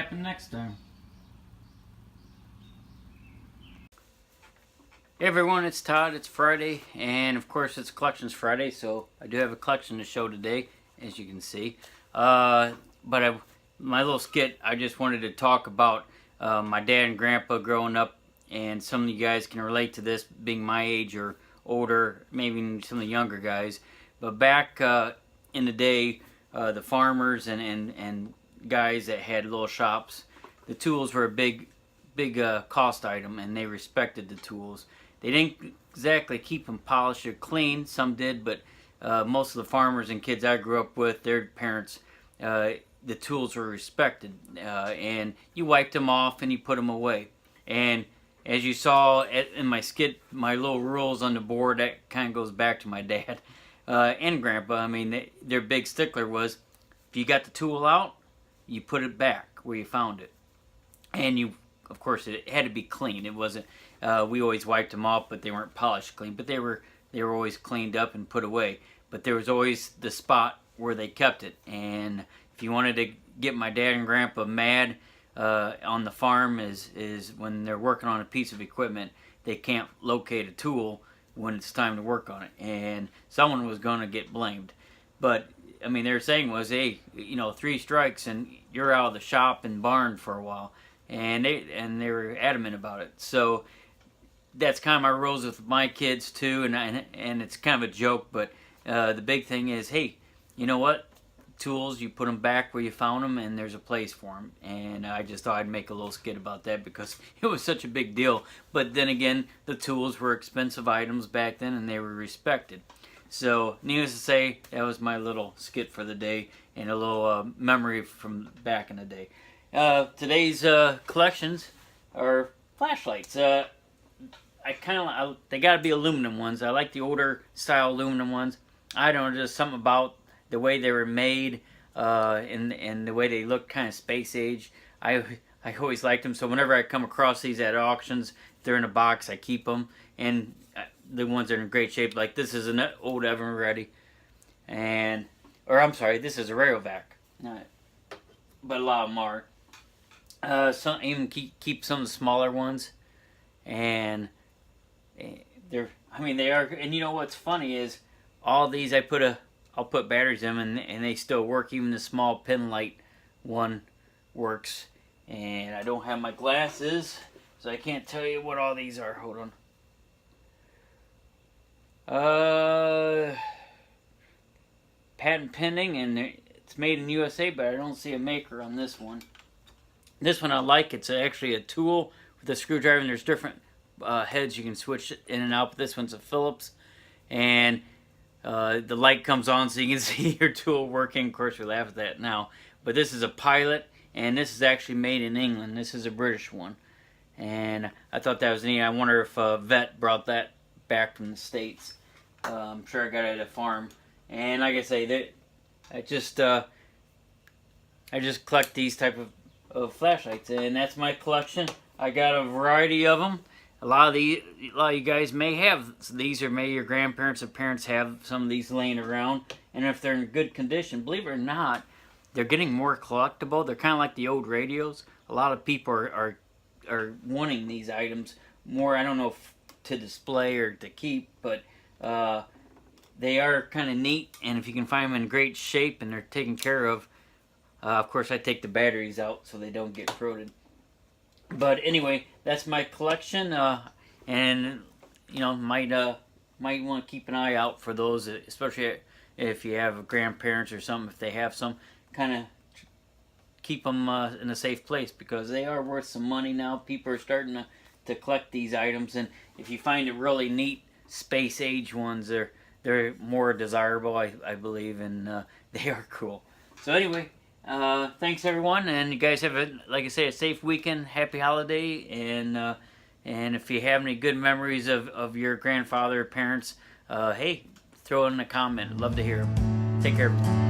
happen next time. Hey everyone, it's Todd. It's Friday, and of course it's Collections Friday, so I do have a collection to show today, as you can see. My little skit, I just wanted to talk about my dad and grandpa growing up, and some of you guys can relate to this, being my age or older, maybe some of the younger guys. But back in the day, the farmers and guys that had little shops, the tools were a big cost item, and they respected the tools. They didn't exactly keep them polished or clean. Some did, but most of the farmers and kids I grew up with, their parents, the tools were respected, and you wiped them off and you put them away. And as you saw in my skit, my little rules on the board, that kind of goes back to my dad and grandpa. I mean, their big stickler was, if you got the tool out, you put it back where you found it. And you, of course, it had to be clean. It wasn't, we always wiped them off, but they weren't polished clean. But they were always cleaned up and put away. But there was always the spot where they kept it. And if you wanted to get my dad and grandpa mad on the farm is when they're working on a piece of equipment, they can't locate a tool when it's time to work on it. And someone was going to get blamed. But, I mean, their saying was, hey, 3 strikes and you're out of the shop and barn for a while. And they were adamant about it. So that's kind of my rules with my kids too, and it's kind of a joke, but the big thing is, hey, you know what? Tools, you put them back where you found them, and there's a place for them. And I just thought I'd make a little skit about that because it was such a big deal. But then again, the tools were expensive items back then, and they were respected. So, needless to say, that was my little skit for the day, and a little memory from back in the day. Today's collections are flashlights. They gotta be aluminum ones. I like the older style aluminum ones. I don't know, just something about the way they were made, and the way they look, kind of space age. I always liked them, so whenever I come across these at auctions, if they're in a box, I keep them. And the ones that are in great shape, like this is an old Evan Ready, this is a Rayovac. But a lot of them are. Some even keep some of the smaller ones, and they are. And you know what's funny is all these I'll put batteries in them, and they still work. Even the small pin light one works. And I don't have my glasses, so I can't tell you what all these are. Hold on. Patent pending, and it's made in USA, but I don't see a maker on this one. This one I like. It's actually a tool with a screwdriver, and there's different heads you can switch in and out. But this one's a Phillips, and the light comes on so you can see your tool working. Of course, we laugh at that now. But this is a Pilot, and this is actually made in England. This is a British one, and I thought that was neat. I wonder if Vet brought that back from the States. I'm sure I got it at a farm. And like I say, I just collect these type of flashlights, and that's my collection. I got a variety of them. A lot of you guys may have these, or may your grandparents or parents have some of these laying around. And if they're in good condition, believe it or not, they're getting more collectible. They're kind of like the old radios. A lot of people are wanting these items more. I don't know if to display or to keep, but they are kind of neat. And if you can find them in great shape and they're taken care of course, I take the batteries out so they don't get corroded. But anyway, that's my collection, and might want to keep an eye out for those, especially if you have grandparents or something. If they have some, kind of keep them in a safe place, because they are worth some money now. People are starting to collect these items, and if you find a really neat space age ones, they're more desirable, I believe, and they are cool. So anyway. Thanks everyone, and you guys have like I say, a safe weekend, happy holiday, and if you have any good memories of your grandfather or parents, hey, throw in a comment. I'd love to hear them. Take care everyone.